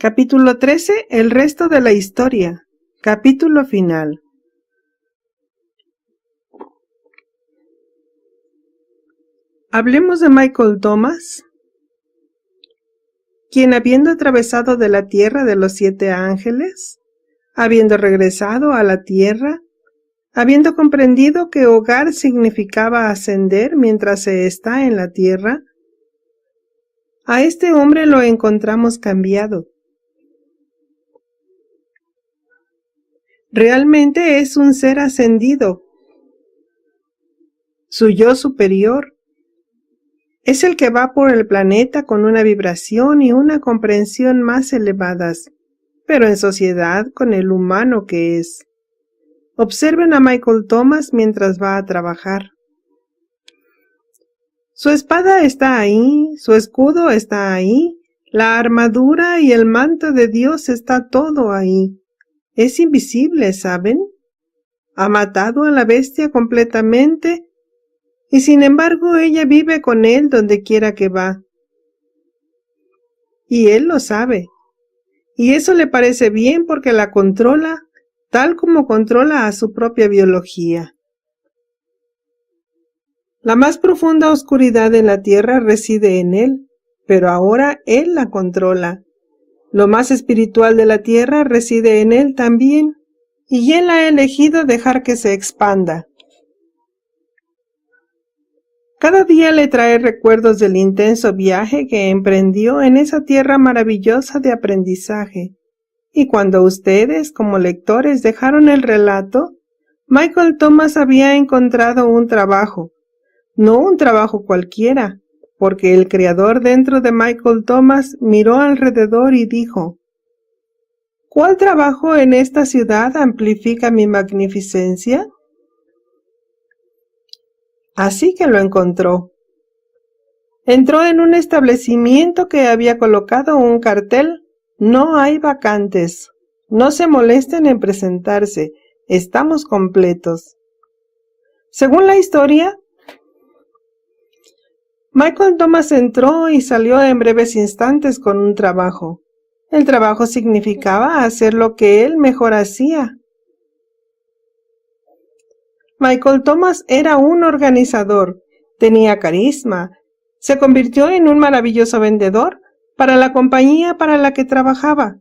Capítulo 13. El resto de la historia. Capítulo final. Hablemos de Michael Thomas, quien habiendo atravesado de la tierra de los 7 ángeles, habiendo regresado a la tierra, habiendo comprendido que hogar significaba ascender mientras se está en la tierra, a este hombre lo encontramos cambiado. Realmente es un ser ascendido. Su yo superior es el que va por el planeta con una vibración y una comprensión más elevadas, pero en sociedad con el humano que es. Observen a Michael Thomas mientras va a trabajar. Su espada está ahí, su escudo está ahí, la armadura y el manto de Dios está todo ahí. Es invisible, ¿saben? Ha matado a la bestia completamente y sin embargo ella vive con él donde quiera que va. Y él lo sabe. Y eso le parece bien porque la controla tal como controla a su propia biología. La más profunda oscuridad en la tierra reside en él, pero ahora él la controla. Lo más espiritual de la tierra reside en él también, y él ha elegido dejar que se expanda. Cada día le trae recuerdos del intenso viaje que emprendió en esa tierra maravillosa de aprendizaje. Y cuando ustedes, como lectores, dejaron el relato, Michael Thomas había encontrado un trabajo, no un trabajo cualquiera, porque el creador dentro de Michael Thomas miró alrededor y dijo: ¿cuál trabajo en esta ciudad amplifica mi magnificencia? Así que lo encontró. Entró en un establecimiento que había colocado un cartel: no hay vacantes, no se molesten en presentarse, estamos completos. Según la historia, Michael Thomas entró y salió en breves instantes con un trabajo. El trabajo significaba hacer lo que él mejor hacía. Michael Thomas era un organizador, tenía carisma, se convirtió en un maravilloso vendedor para la compañía para la que trabajaba.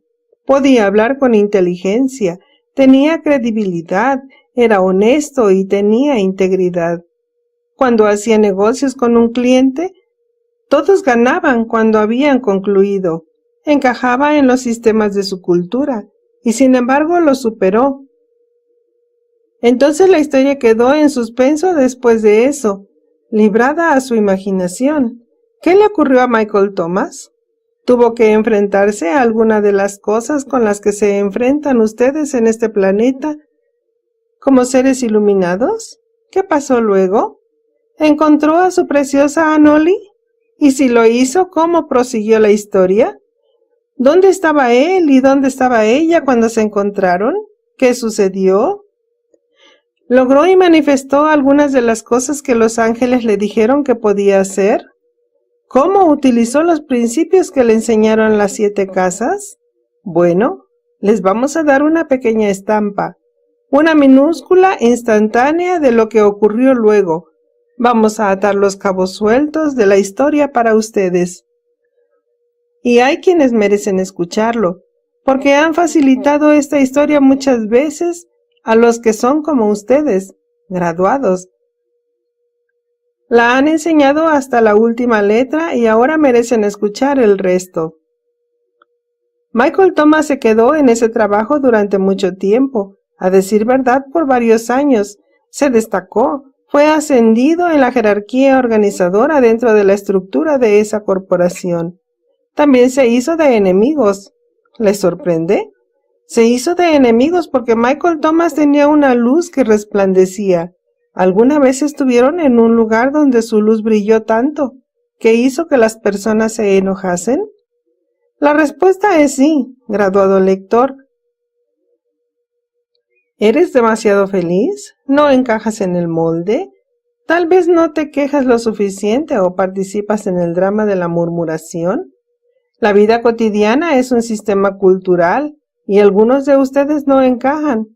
Podía hablar con inteligencia, tenía credibilidad, era honesto y tenía integridad. Cuando hacía negocios con un cliente, todos ganaban cuando habían concluido. Encajaba en los sistemas de su cultura y sin embargo lo superó. Entonces la historia quedó en suspenso después de eso, librada a su imaginación. ¿Qué le ocurrió a Michael Thomas? ¿Tuvo que enfrentarse a alguna de las cosas con las que se enfrentan ustedes en este planeta como seres iluminados? ¿Qué pasó luego? ¿Encontró a su preciosa Anoli? Y si lo hizo, ¿cómo prosiguió la historia? ¿Dónde estaba él y dónde estaba ella cuando se encontraron? ¿Qué sucedió? ¿Logró y manifestó algunas de las cosas que los ángeles le dijeron que podía hacer? ¿Cómo utilizó los principios que le enseñaron las 7 casas? Bueno, les vamos a dar una pequeña estampa, una minúscula instantánea de lo que ocurrió luego. Vamos a atar los cabos sueltos de la historia para ustedes. Y hay quienes merecen escucharlo, porque han facilitado esta historia muchas veces a los que son como ustedes, graduados. La han enseñado hasta la última letra y ahora merecen escuchar el resto. Michael Thomas se quedó en ese trabajo durante mucho tiempo, a decir verdad por varios años. Se destacó, fue ascendido en la jerarquía organizadora dentro de la estructura de esa corporación. También se hizo de enemigos. ¿Les sorprende? Se hizo de enemigos porque Michael Thomas tenía una luz que resplandecía. ¿Alguna vez estuvieron en un lugar donde su luz brilló tanto que hizo que las personas se enojasen? La respuesta es sí, graduado lector. ¿Eres demasiado feliz? ¿No encajas en el molde? ¿Tal vez no te quejas lo suficiente o participas en el drama de la murmuración? La vida cotidiana es un sistema cultural y algunos de ustedes no encajan.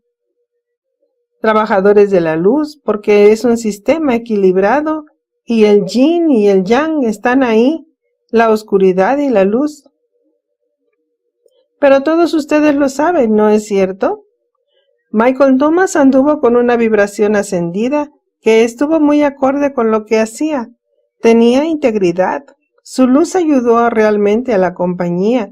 Trabajadores de la luz, porque es un sistema equilibrado y el yin y el yang están ahí, la oscuridad y la luz. Pero todos ustedes lo saben, ¿no es cierto? Michael Thomas anduvo con una vibración ascendida que estuvo muy acorde con lo que hacía. Tenía integridad. Su luz ayudó realmente a la compañía,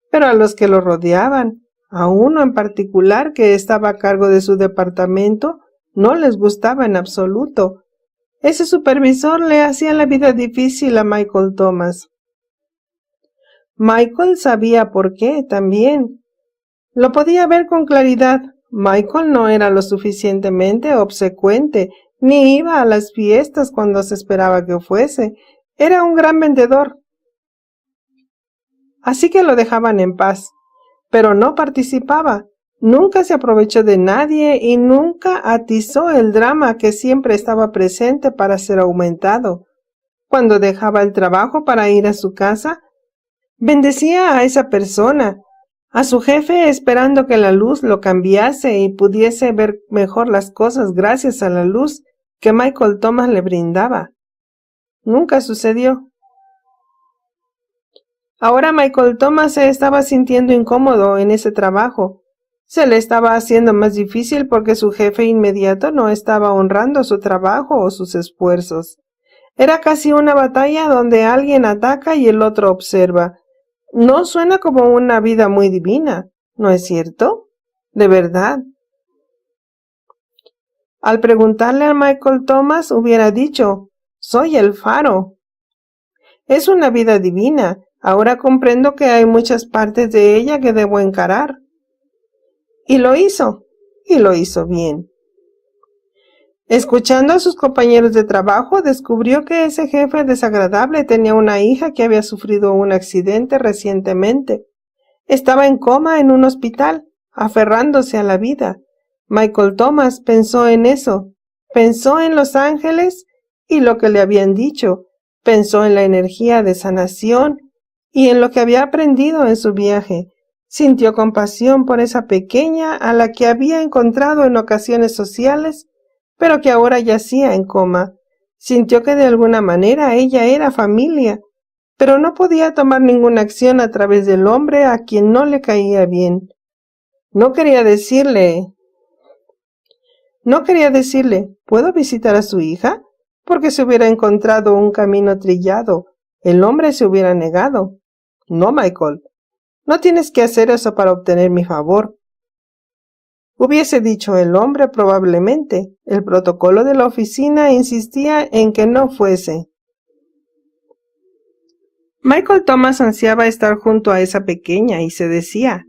pero a los que lo rodeaban, a uno en particular que estaba a cargo de su departamento, no les gustaba en absoluto. Ese supervisor le hacía la vida difícil a Michael Thomas. Michael sabía por qué también. Lo podía ver con claridad. Michael no era lo suficientemente obsecuente, ni iba a las fiestas cuando se esperaba que fuese. Era un gran vendedor. Así que lo dejaban en paz. Pero no participaba. Nunca se aprovechó de nadie y nunca atizó el drama que siempre estaba presente para ser aumentado. Cuando dejaba el trabajo para ir a su casa, bendecía a esa persona, a su jefe, esperando que la luz lo cambiase y pudiese ver mejor las cosas gracias a la luz que Michael Thomas le brindaba. Nunca sucedió. Ahora Michael Thomas se estaba sintiendo incómodo en ese trabajo. Se le estaba haciendo más difícil porque su jefe inmediato no estaba honrando su trabajo o sus esfuerzos. Era casi una batalla donde alguien ataca y el otro observa. No suena como una vida muy divina, ¿no es cierto? De verdad. Al preguntarle a Michael Thomas hubiera dicho, soy el faro. Es una vida divina. Ahora comprendo que hay muchas partes de ella que debo encarar. Y lo hizo bien. Escuchando a sus compañeros de trabajo, descubrió que ese jefe desagradable tenía una hija que había sufrido un accidente recientemente. Estaba en coma en un hospital, aferrándose a la vida. Michael Thomas pensó en eso, pensó en los ángeles y lo que le habían dicho, pensó en la energía de sanación y en lo que había aprendido en su viaje. Sintió compasión por esa pequeña a la que había encontrado en ocasiones sociales, pero que ahora yacía en coma. Sintió que de alguna manera ella era familia, pero no podía tomar ninguna acción a través del hombre a quien no le caía bien. No quería decirle, ¿puedo visitar a su hija? Porque se hubiera encontrado un camino trillado. El hombre se hubiera negado. No, Michael, no tienes que hacer eso para obtener mi favor. Hubiese dicho el hombre probablemente. El protocolo de la oficina insistía en que no fuese. Michael Thomas ansiaba estar junto a esa pequeña y se decía,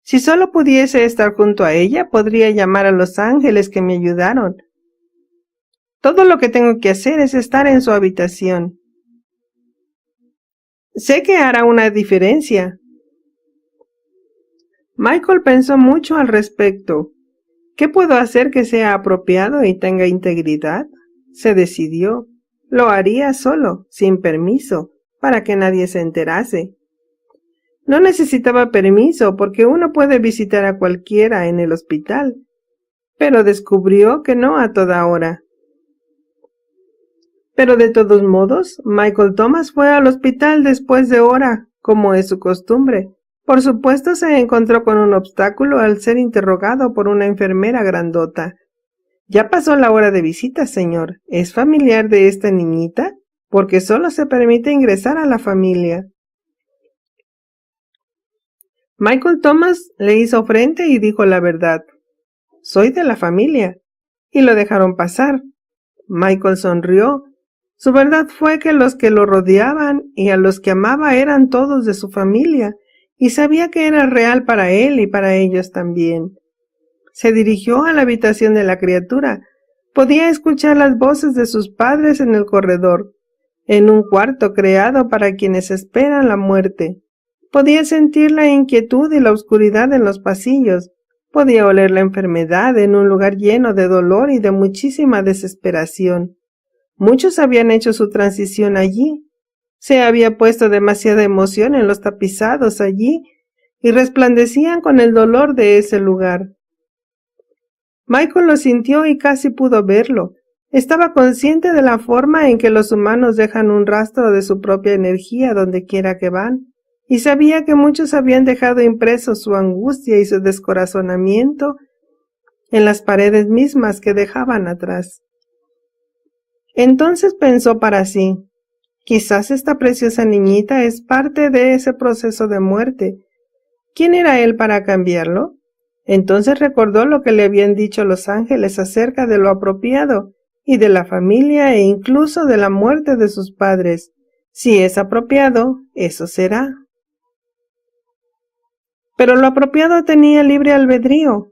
si solo pudiese estar junto a ella, podría llamar a los ángeles que me ayudaron. Todo lo que tengo que hacer es estar en su habitación. Sé que hará una diferencia. Michael pensó mucho al respecto. ¿Qué puedo hacer que sea apropiado y tenga integridad? Se decidió. Lo haría solo, sin permiso, para que nadie se enterase. No necesitaba permiso porque uno puede visitar a cualquiera en el hospital, pero descubrió que no a toda hora. Pero de todos modos, Michael Thomas fue al hospital después de hora, como es su costumbre. Por supuesto se encontró con un obstáculo al ser interrogado por una enfermera grandota. Ya pasó la hora de visita, señor. ¿Es familiar de esta niñita? Porque solo se permite ingresar a la familia. Michael Thomas le hizo frente y dijo la verdad. Soy de la familia. Y lo dejaron pasar. Michael sonrió. Su verdad fue que los que lo rodeaban y a los que amaba eran todos de su familia, y sabía que era real para él y para ellos también. Se dirigió a la habitación de la criatura. Podía escuchar las voces de sus padres en el corredor, en un cuarto creado para quienes esperan la muerte. Podía sentir la inquietud y la oscuridad en los pasillos. Podía oler la enfermedad en un lugar lleno de dolor y de muchísima desesperación. Muchos habían hecho su transición allí. Se había puesto demasiada emoción en los tapizados allí y resplandecían con el dolor de ese lugar. Michael lo sintió y casi pudo verlo. Estaba consciente de la forma en que los humanos dejan un rastro de su propia energía donde quiera que van, y sabía que muchos habían dejado impreso su angustia y su descorazonamiento en las paredes mismas que dejaban atrás. Entonces pensó para sí, quizás esta preciosa niñita es parte de ese proceso de muerte. ¿Quién era él para cambiarlo? Entonces recordó lo que le habían dicho los ángeles acerca de lo apropiado y de la familia e incluso de la muerte de sus padres. Si es apropiado, eso será. Pero lo apropiado tenía libre albedrío.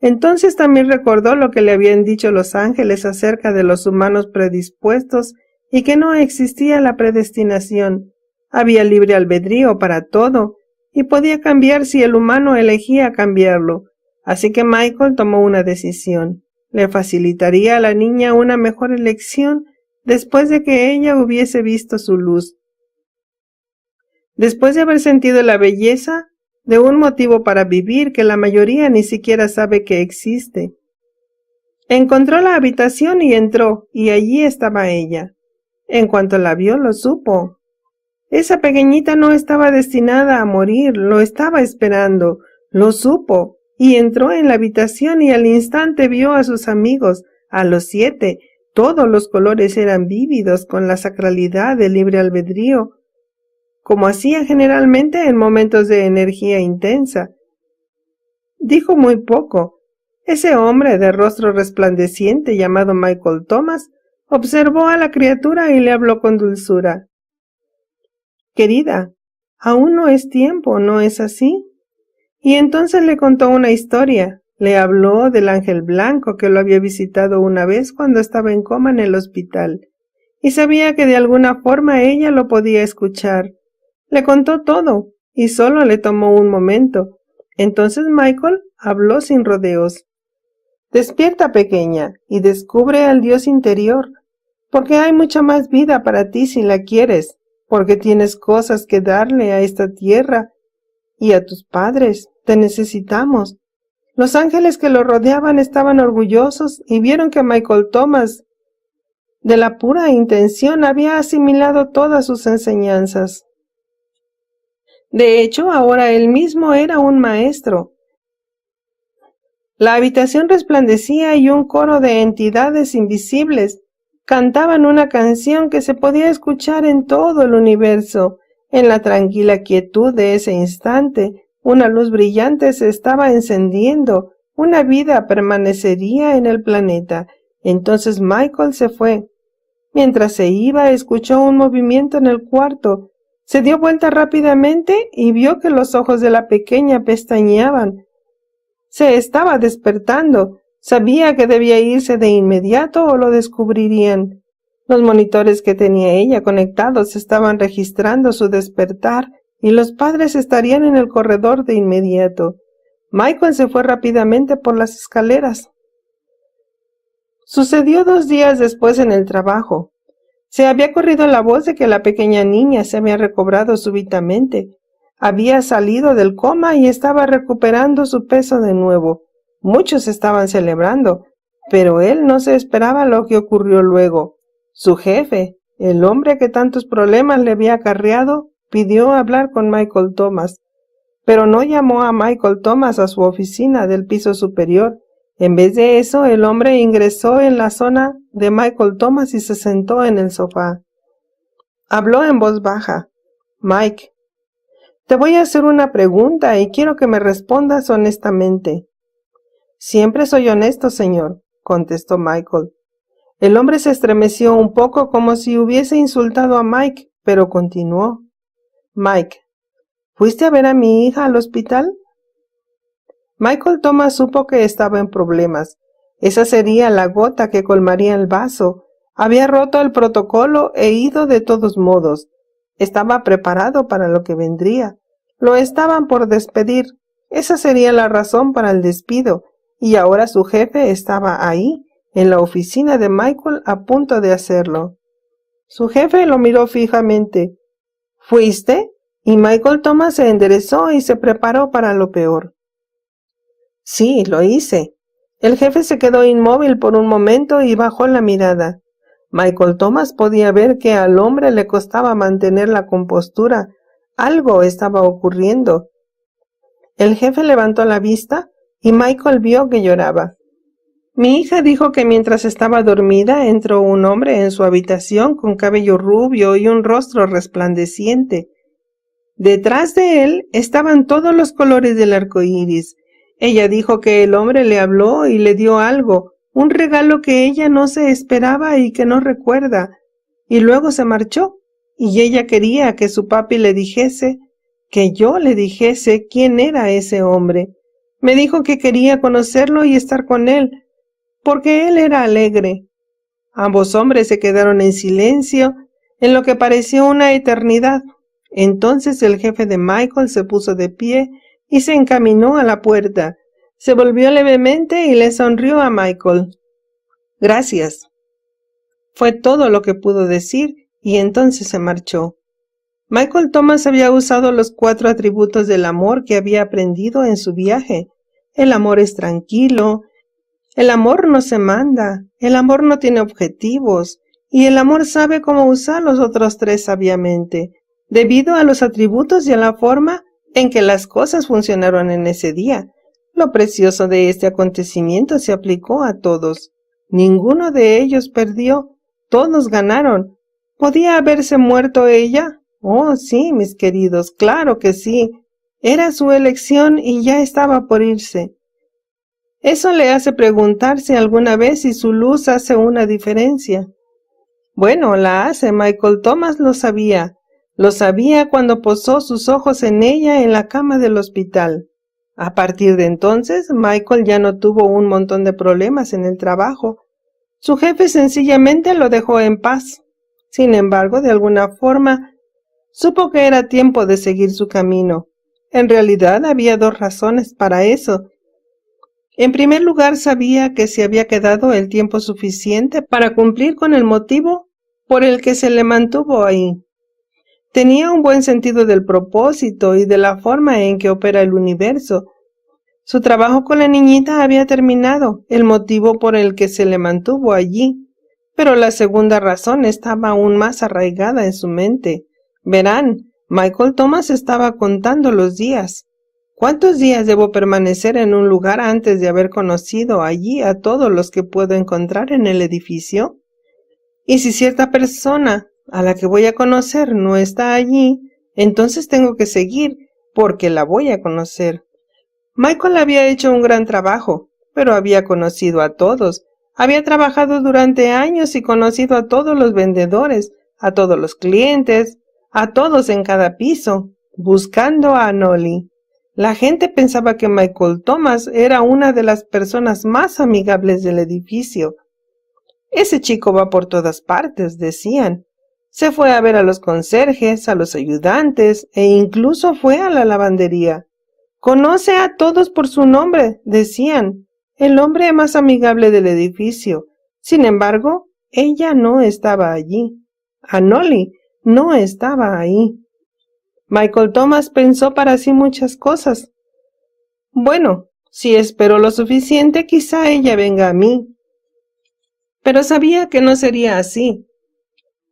Entonces también recordó lo que le habían dicho los ángeles acerca de los humanos predispuestos y que no existía la predestinación. Había libre albedrío para todo y podía cambiar si el humano elegía cambiarlo. Así que Michael tomó una decisión. Le facilitaría a la niña una mejor elección después de que ella hubiese visto su luz. Después de haber sentido la belleza de un motivo para vivir que la mayoría ni siquiera sabe que existe. Encontró la habitación y entró, y allí estaba ella. En cuanto la vio, lo supo. Esa pequeñita no estaba destinada a morir, lo estaba esperando, lo supo, y entró en la habitación y al instante vio a sus amigos, a los 7, todos los colores eran vívidos con la sacralidad del libre albedrío, como hacía generalmente en momentos de energía intensa. Dijo muy poco. Ese hombre de rostro resplandeciente llamado Michael Thomas observó a la criatura y le habló con dulzura. Querida, aún no es tiempo, ¿no es así? Y entonces le contó una historia. Le habló del ángel blanco que lo había visitado una vez cuando estaba en coma en el hospital, y sabía que de alguna forma ella lo podía escuchar. Le contó todo, y solo le tomó un momento. Entonces Michael habló sin rodeos. Despierta, pequeña, y descubre al Dios interior, porque hay mucha más vida para ti si la quieres, porque tienes cosas que darle a esta tierra y a tus padres. Te necesitamos. Los ángeles que lo rodeaban estaban orgullosos y vieron que Michael Thomas, de la pura intención, había asimilado todas sus enseñanzas. De hecho, ahora él mismo era un maestro. La habitación resplandecía y un coro de entidades invisibles cantaban una canción que se podía escuchar en todo el universo. En la tranquila quietud de ese instante, una luz brillante se estaba encendiendo, una vida permanecería en el planeta. Entonces Michael se fue. Mientras se iba, escuchó un movimiento en el cuarto. Se dio vuelta rápidamente y vio que los ojos de la pequeña pestañeaban. Se estaba despertando. Sabía que debía irse de inmediato o lo descubrirían. Los monitores que tenía ella conectados estaban registrando su despertar y los padres estarían en el corredor de inmediato. Michael se fue rápidamente por las escaleras. Sucedió 2 días después en el trabajo. Se había corrido la voz de que la pequeña niña se había recobrado súbitamente. Había salido del coma y estaba recuperando su peso de nuevo. Muchos estaban celebrando, pero él no se esperaba lo que ocurrió luego. Su jefe, el hombre que tantos problemas le había acarreado, pidió hablar con Michael Thomas, pero no llamó a Michael Thomas a su oficina del piso superior. En vez de eso, el hombre ingresó en la zona de Michael Thomas y se sentó en el sofá. Habló en voz baja. Mike, te voy a hacer una pregunta y quiero que me respondas honestamente. Siempre soy honesto, señor, contestó Michael. El hombre se estremeció un poco como si hubiese insultado a Mike, pero continuó. Mike, ¿fuiste a ver a mi hija al hospital? Michael Thomas supo que estaba en problemas. Esa sería la gota que colmaría el vaso. Había roto el protocolo e ido de todos modos. Estaba preparado para lo que vendría. Lo estaban por despedir. Esa sería la razón para el despido. Y ahora su jefe estaba ahí, en la oficina de Michael, a punto de hacerlo. Su jefe lo miró fijamente. ¿Fuiste? Y Michael Thomas se enderezó y se preparó para lo peor. Sí, lo hice. El jefe se quedó inmóvil por un momento y bajó la mirada. Michael Thomas podía ver que al hombre le costaba mantener la compostura. Algo estaba ocurriendo. El jefe levantó la vista y Michael vio que lloraba. Mi hija dijo que mientras estaba dormida entró un hombre en su habitación con cabello rubio y un rostro resplandeciente. Detrás de él estaban todos los colores del arco iris. Ella dijo que el hombre le habló y le dio algo, un regalo que ella no se esperaba y que no recuerda, y luego se marchó, y ella quería que su papi le dijese, que yo le dijese quién era ese hombre. Me dijo que quería conocerlo y estar con él, porque él era alegre. Ambos hombres se quedaron en silencio, en lo que pareció una eternidad. Entonces el jefe de Michael se puso de pie y se encaminó a la puerta. Se volvió levemente y le sonrió a Michael. Gracias. Fue todo lo que pudo decir y entonces se marchó. Michael Thomas había usado los 4 atributos del amor que había aprendido en su viaje. El amor es tranquilo, el amor no se manda, el amor no tiene objetivos y el amor sabe cómo usar los otros 3 sabiamente, debido a los atributos y a la forma en que las cosas funcionaron en ese día. Lo precioso de este acontecimiento se aplicó a todos. Ninguno de ellos perdió, todos ganaron. ¿Podía haberse muerto ella? Oh, sí, mis queridos, claro que sí. Era su elección y ya estaba por irse. Eso le hace preguntarse alguna vez si su luz hace una diferencia. Bueno, la hace. Michael Thomas lo sabía. Lo sabía cuando posó sus ojos en ella en la cama del hospital. A partir de entonces, Michael ya no tuvo un montón de problemas en el trabajo. Su jefe sencillamente lo dejó en paz. Sin embargo, de alguna forma, supo que era tiempo de seguir su camino. En realidad, había 2 razones para eso. En primer lugar, sabía que se había quedado el tiempo suficiente para cumplir con el motivo por el que se le mantuvo ahí. Tenía un buen sentido del propósito y de la forma en que opera el universo. Su trabajo con la niñita había terminado, el motivo por el que se le mantuvo allí. Pero la segunda razón estaba aún más arraigada en su mente. Verán, Michael Thomas estaba contando los días. ¿Cuántos días debo permanecer en un lugar antes de haber conocido allí a todos los que puedo encontrar en el edificio? Y si cierta persona a la que voy a conocer no está allí, entonces tengo que seguir, porque la voy a conocer. Michael había hecho un gran trabajo, pero había conocido a todos. Había trabajado durante años y conocido a todos los vendedores, a todos los clientes, a todos en cada piso, buscando a Nolly. La gente pensaba que Michael Thomas era una de las personas más amigables del edificio. Ese chico va por todas partes, decían. Se fue a ver a los conserjes, a los ayudantes e incluso fue a la lavandería. Conoce a todos por su nombre, decían. El hombre más amigable del edificio. Sin embargo, ella no estaba allí. Nolly no estaba ahí. Michael Thomas pensó para sí muchas cosas. Bueno, si espero lo suficiente, quizá ella venga a mí. Pero sabía que no sería así.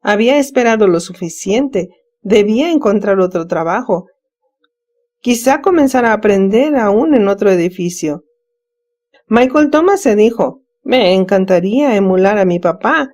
Había esperado lo suficiente. Debía encontrar otro trabajo. Quizá comenzara a aprender aún en otro edificio. Michael Thomas se dijo, me encantaría emular a mi papá.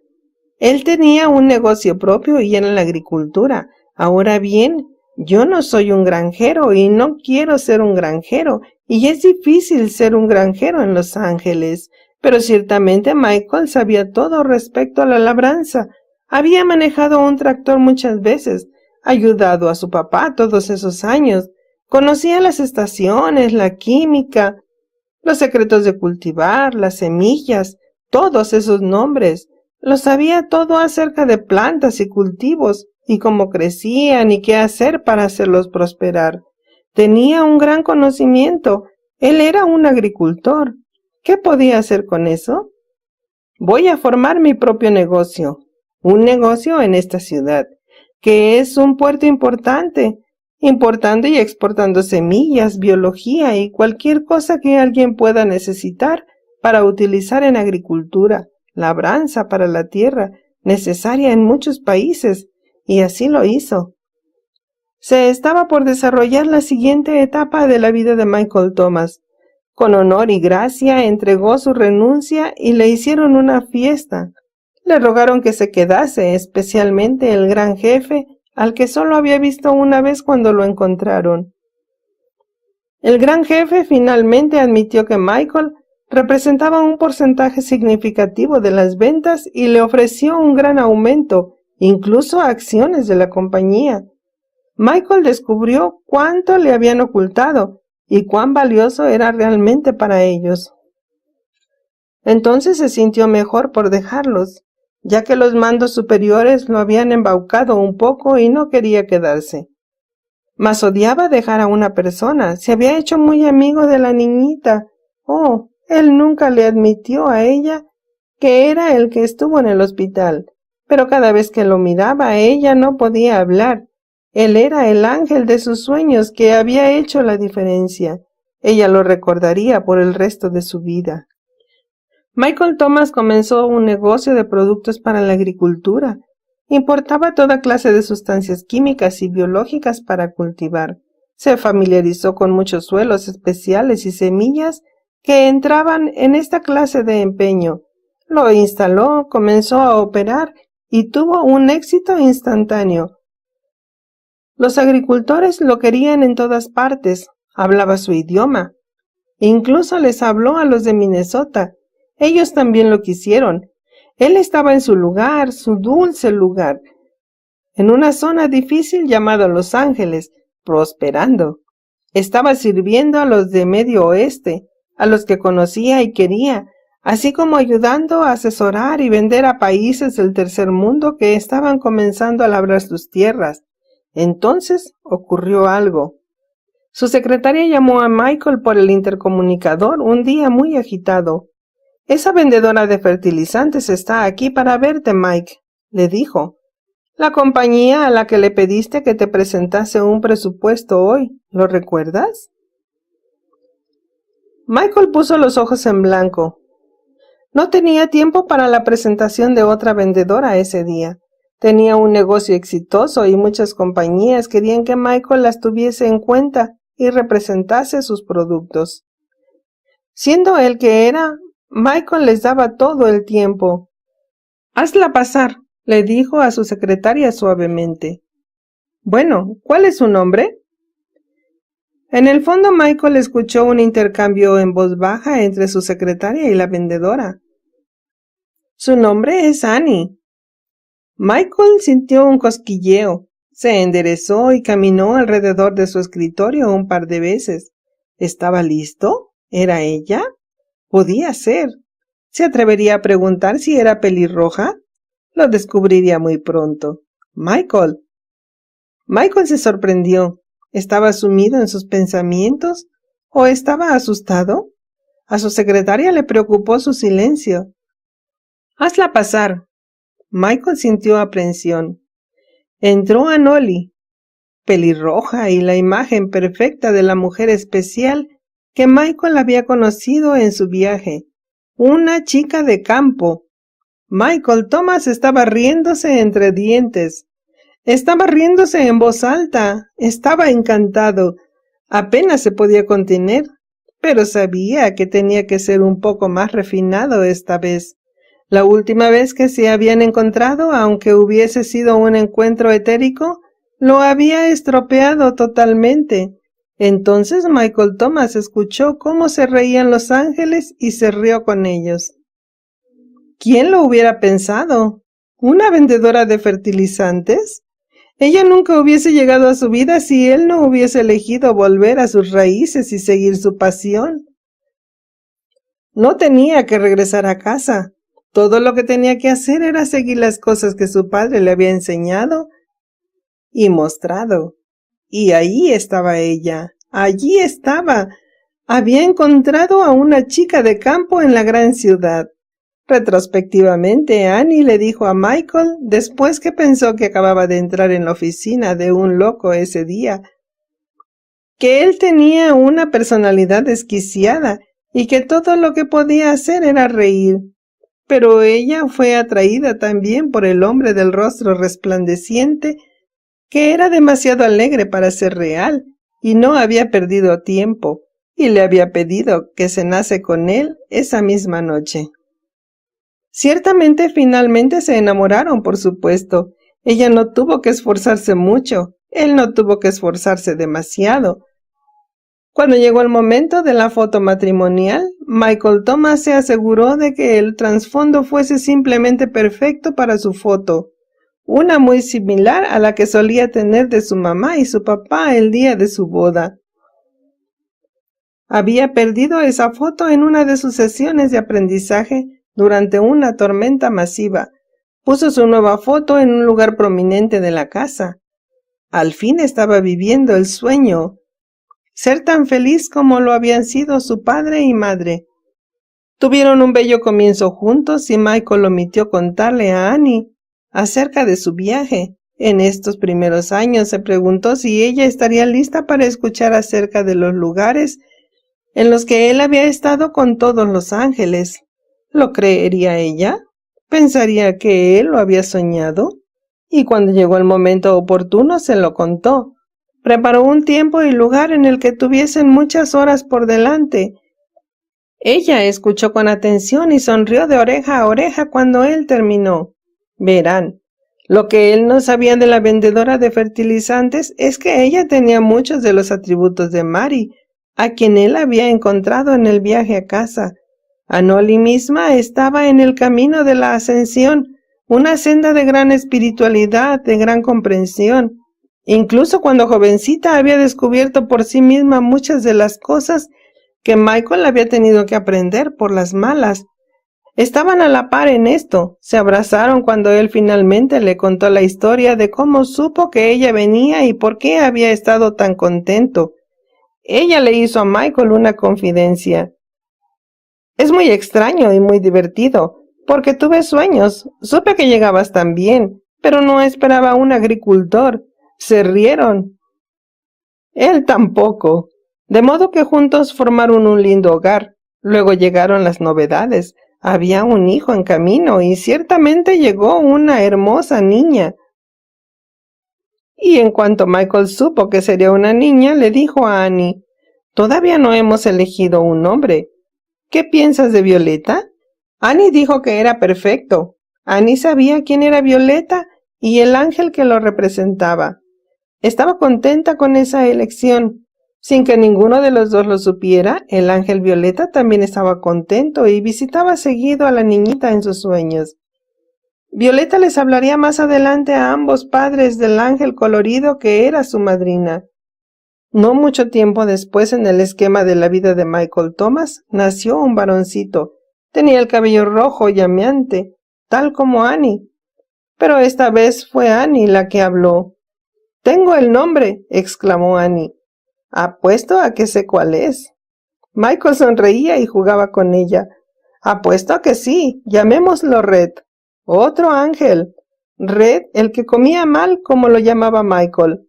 Él tenía un negocio propio y era la agricultura. Ahora bien, yo no soy un granjero y no quiero ser un granjero, y es difícil ser un granjero en Los Ángeles. Pero ciertamente Michael sabía todo respecto a la labranza. Había manejado un tractor muchas veces, ayudado a su papá todos esos años. Conocía las estaciones, la química, los secretos de cultivar, las semillas, todos esos nombres. Lo sabía todo acerca de plantas y cultivos, y cómo crecían y qué hacer para hacerlos prosperar. Tenía un gran conocimiento. Él era un agricultor. ¿Qué podía hacer con eso? Voy a formar mi propio negocio. un negocio en esta ciudad, que es un puerto importante, importando y exportando semillas, biología y cualquier cosa que alguien pueda necesitar para utilizar en agricultura, labranza para la tierra, necesaria en muchos países, y así lo hizo. Se estaba por desarrollar la siguiente etapa de la vida de Michael Thomas. Con honor y gracia entregó su renuncia y le hicieron una fiesta. Le rogaron que se quedase, especialmente el gran jefe, al que solo había visto una vez cuando lo encontraron. El gran jefe finalmente admitió que Michael representaba un porcentaje significativo de las ventas y le ofreció un gran aumento, incluso acciones de la compañía. Michael descubrió cuánto le habían ocultado y cuán valioso era realmente para ellos. Entonces se sintió mejor por dejarlos, ya que los mandos superiores lo habían embaucado un poco y no quería quedarse. Mas odiaba dejar a una persona, se había hecho muy amigo de la niñita. Oh, él nunca le admitió a ella que era el que estuvo en el hospital, pero cada vez que lo miraba ella no podía hablar. Él era el ángel de sus sueños que había hecho la diferencia. Ella lo recordaría por el resto de su vida. Michael Thomas comenzó un negocio de productos para la agricultura. Importaba toda clase de sustancias químicas y biológicas para cultivar. Se familiarizó con muchos suelos especiales y semillas que entraban en esta clase de empeño. Lo instaló, comenzó a operar y tuvo un éxito instantáneo. Los agricultores lo querían en todas partes, hablaba su idioma. Incluso les habló a los de Minnesota. Ellos también lo quisieron. Él estaba en su lugar, su dulce lugar, en una zona difícil llamada Los Ángeles, prosperando. Estaba sirviendo a los de Medio Oeste, a los que conocía y quería, así como ayudando a asesorar y vender a países del tercer mundo que estaban comenzando a labrar sus tierras. Entonces ocurrió algo. Su secretaria llamó a Michael por el intercomunicador un día muy agitado. «Esa vendedora de fertilizantes está aquí para verte, Mike», le dijo. «La compañía a la que le pediste que te presentase un presupuesto hoy, ¿lo recuerdas?» Michael puso los ojos en blanco. No tenía tiempo para la presentación de otra vendedora ese día. Tenía un negocio exitoso y muchas compañías querían que Michael las tuviese en cuenta y representase sus productos. Siendo él que era, Michael les daba todo el tiempo. «Hazla pasar», le dijo a su secretaria suavemente. «Bueno, ¿cuál es su nombre?» En el fondo Michael escuchó un intercambio en voz baja entre su secretaria y la vendedora. «Su nombre es Annie». Michael sintió un cosquilleo, se enderezó y caminó alrededor de su escritorio un par de veces. ¿Estaba listo? ¿Era ella? Podía ser. ¿Se atrevería a preguntar si era pelirroja? Lo descubriría muy pronto. Michael. Michael se sorprendió. ¿Estaba sumido en sus pensamientos? ¿O estaba asustado? A su secretaria le preocupó su silencio. «Hazla pasar». Michael sintió aprensión. Entró a Nolly, pelirroja y la imagen perfecta de la mujer especial que Michael había conocido en su viaje. Una chica de campo. Michael Thomas estaba riéndose entre dientes. Estaba riéndose en voz alta. Estaba encantado. Apenas se podía contener, pero sabía que tenía que ser un poco más refinado esta vez. La última vez que se habían encontrado, aunque hubiese sido un encuentro etérico, lo había estropeado totalmente. Entonces Michael Thomas escuchó cómo se reían los ángeles y se rió con ellos. ¿Quién lo hubiera pensado? ¿Una vendedora de fertilizantes? Ella nunca hubiese llegado a su vida si él no hubiese elegido volver a sus raíces y seguir su pasión. No tenía que regresar a casa. Todo lo que tenía que hacer era seguir las cosas que su padre le había enseñado y mostrado. Y ahí estaba ella, allí estaba. Había encontrado a una chica de campo en la gran ciudad. Retrospectivamente, Annie le dijo a Michael, después que pensó que acababa de entrar en la oficina de un loco ese día, que él tenía una personalidad desquiciada y que todo lo que podía hacer era reír. Pero ella fue atraída también por el hombre del rostro resplandeciente, que era demasiado alegre para ser real y no había perdido tiempo, y le había pedido que cenase con él esa misma noche. Ciertamente finalmente se enamoraron, por supuesto. Ella no tuvo que esforzarse mucho, él no tuvo que esforzarse demasiado. Cuando llegó el momento de la foto matrimonial, Michael Thomas se aseguró de que el trasfondo fuese simplemente perfecto para su foto, una muy similar a la que solía tener de su mamá y su papá el día de su boda. Había perdido esa foto en una de sus sesiones de aprendizaje durante una tormenta masiva. Puso su nueva foto en un lugar prominente de la casa. Al fin estaba viviendo el sueño, ser tan feliz como lo habían sido su padre y madre. Tuvieron un bello comienzo juntos y Michael omitió contarle a Annie acerca de su viaje. En estos primeros años se preguntó si ella estaría lista para escuchar acerca de los lugares en los que él había estado con todos los ángeles. ¿Lo creería ella? ¿Pensaría que él lo había soñado? Y cuando llegó el momento oportuno se lo contó. Preparó un tiempo y lugar en el que tuviesen muchas horas por delante. Ella escuchó con atención y sonrió de oreja a oreja cuando él terminó. Verán, lo que él no sabía de la vendedora de fertilizantes es que ella tenía muchos de los atributos de Mary, a quien él había encontrado en el viaje a casa. Anoli misma estaba en el camino de la ascensión, una senda de gran espiritualidad, de gran comprensión. Incluso cuando jovencita había descubierto por sí misma muchas de las cosas que Michael había tenido que aprender por las malas. Estaban a la par en esto. Se abrazaron cuando él finalmente le contó la historia de cómo supo que ella venía y por qué había estado tan contento. Ella le hizo a Michael una confidencia. Es muy extraño y muy divertido, porque tuve sueños. Supe que llegabas también, pero no esperaba un agricultor. Se rieron. Él tampoco. De modo que juntos formaron un lindo hogar. Luego llegaron las novedades. Había un hijo en camino y ciertamente llegó una hermosa niña. Y en cuanto Michael supo que sería una niña, le dijo a Annie, «Todavía no hemos elegido un nombre. ¿Qué piensas de Violeta?» Annie dijo que era perfecto. Annie sabía quién era Violeta y el ángel que lo representaba. Estaba contenta con esa elección. Sin que ninguno de los dos lo supiera, el ángel Violeta también estaba contento y visitaba seguido a la niñita en sus sueños. Violeta les hablaría más adelante a ambos padres del ángel colorido que era su madrina. No mucho tiempo después, en el esquema de la vida de Michael Thomas, nació un varoncito. Tenía el cabello rojo llameante, tal como Annie. Pero esta vez fue Annie la que habló. «Tengo el nombre», exclamó Annie. «Apuesto a que sé cuál es». Michael sonreía y jugaba con ella. «Apuesto a que sí, llamémoslo Red». Otro ángel. Red, el que comía mal, como lo llamaba Michael.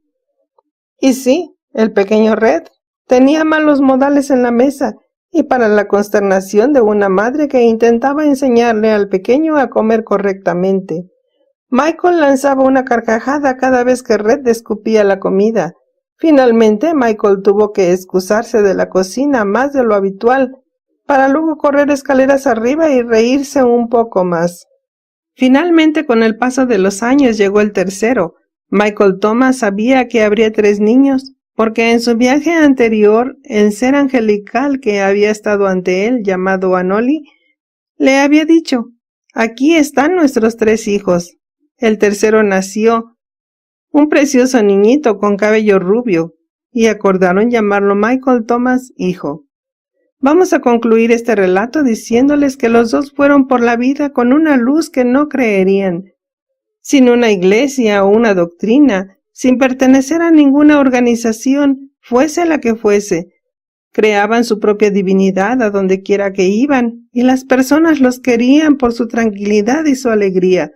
Y sí, el pequeño Red tenía malos modales en la mesa, y para la consternación de una madre que intentaba enseñarle al pequeño a comer correctamente. Michael lanzaba una carcajada cada vez que Red escupía la comida. Finalmente, Michael tuvo que excusarse de la cocina más de lo habitual, para luego correr escaleras arriba y reírse un poco más. Finalmente, con el paso de los años, llegó el tercero. Michael Thomas sabía que habría 3 niños, porque en su viaje anterior, el ser angelical que había estado ante él, llamado Anoli, le había dicho, «Aquí están nuestros 3 hijos». El tercero nació, un precioso niñito con cabello rubio, y acordaron llamarlo Michael Thomas hijo. Vamos a concluir este relato diciéndoles que los dos fueron por la vida con una luz que no creerían, sin una iglesia o una doctrina, sin pertenecer a ninguna organización, fuese la que fuese. Creaban su propia divinidad a donde quiera que iban, y las personas los querían por su tranquilidad y su alegría.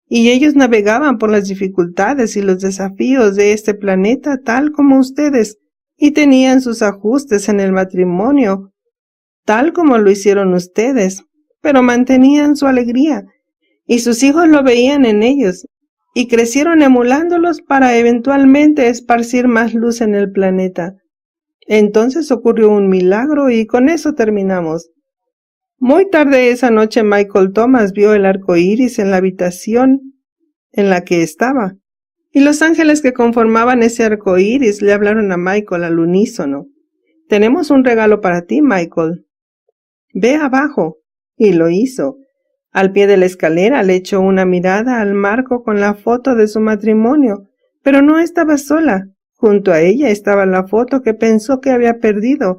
Y ellos navegaban por las dificultades y los desafíos de este planeta tal como ustedes, y tenían sus ajustes en el matrimonio, tal como lo hicieron ustedes, pero mantenían su alegría, y sus hijos lo veían en ellos, y crecieron emulándolos para eventualmente esparcir más luz en el planeta. Entonces ocurrió un milagro y con eso terminamos. Muy tarde esa noche Michael Thomas vio el arco iris en la habitación en la que estaba, y los ángeles que conformaban ese arco iris le hablaron a Michael al unísono. «Tenemos un regalo para ti, Michael. Ve abajo». Y lo hizo. Al pie de la escalera le echó una mirada al marco con la foto de su matrimonio, pero no estaba sola. Junto a ella estaba la foto que pensó que había perdido,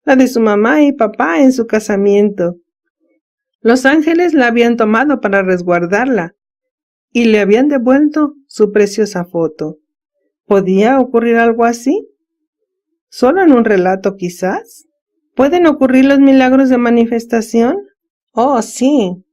la de su mamá y papá en su casamiento. Los ángeles la habían tomado para resguardarla y le habían devuelto su preciosa foto. ¿Podía ocurrir algo así? ¿Solo en un relato quizás? ¿Pueden ocurrir los milagros de manifestación? Oh, sí.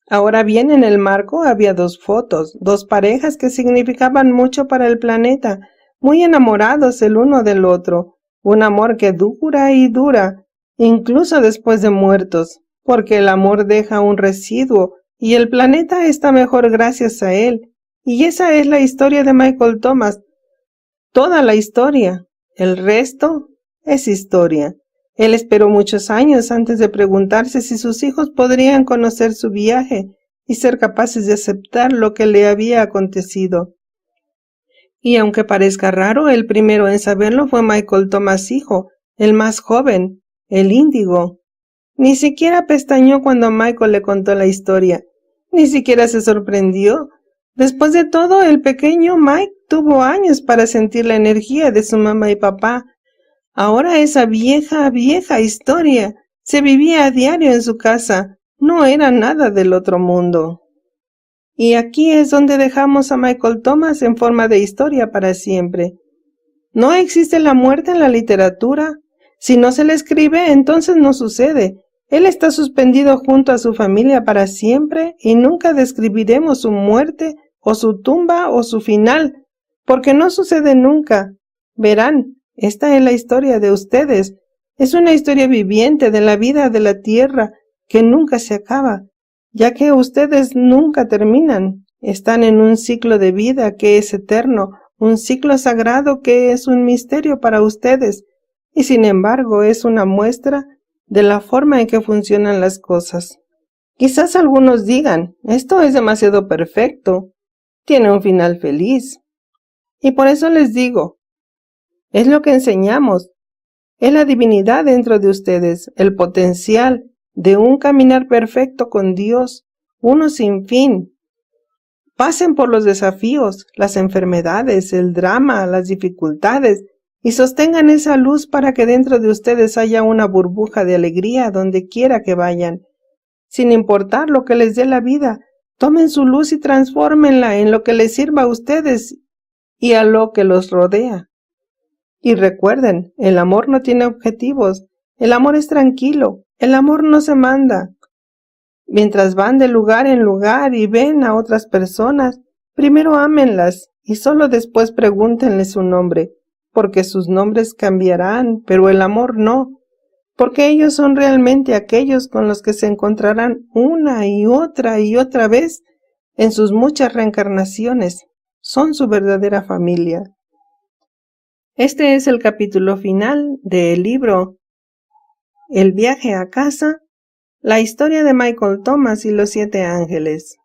Ahora bien, en el marco había dos fotos, dos parejas que significaban mucho para el planeta, muy enamorados el uno del otro, un amor que dura y dura, incluso después de muertos, porque el amor deja un residuo y el planeta está mejor gracias a él. Y esa es la historia de Michael Thomas, toda la historia. El resto es historia. Él esperó muchos años antes de preguntarse si sus hijos podrían conocer su viaje y ser capaces de aceptar lo que le había acontecido. Y aunque parezca raro, el primero en saberlo fue Michael Thomas hijo, el más joven, el Índigo. Ni siquiera pestañeó cuando Michael le contó la historia, ni siquiera se sorprendió. Después de todo, el pequeño Mike tuvo años para sentir la energía de su mamá y papá. Ahora esa vieja historia se vivía a diario en su casa, no era nada del otro mundo. Y aquí es donde dejamos a Michael Thomas en forma de historia para siempre. No existe la muerte en la literatura. Si no se le escribe, entonces no sucede. Él está suspendido junto a su familia para siempre y nunca describiremos su muerte o su tumba o su final, porque no sucede nunca. Verán, esta es la historia de ustedes. Es una historia viviente de la vida de la tierra que nunca se acaba, ya que ustedes nunca terminan. Están en un ciclo de vida que es eterno, un ciclo sagrado que es un misterio para ustedes, y sin embargo es una muestra de la forma en que funcionan las cosas. Quizás algunos digan, esto es demasiado perfecto, tiene un final feliz. Y por eso les digo, es lo que enseñamos, es la divinidad dentro de ustedes, el potencial de un caminar perfecto con Dios, uno sin fin. Pasen por los desafíos, las enfermedades, el drama, las dificultades, y sostengan esa luz para que dentro de ustedes haya una burbuja de alegría donde quiera que vayan. Sin importar lo que les dé la vida, tomen su luz y transfórmenla en lo que les sirva a ustedes y a lo que los rodea. Y recuerden, el amor no tiene objetivos, el amor es tranquilo, el amor no se manda. Mientras van de lugar en lugar y ven a otras personas, primero ámenlas y solo después pregúntenles su nombre, porque sus nombres cambiarán, pero el amor no, porque ellos son realmente aquellos con los que se encontrarán una y otra vez en sus muchas reencarnaciones. Son su verdadera familia. Este es el capítulo final del libro El viaje a casa, la historia de Michael Thomas y los 7 ángeles.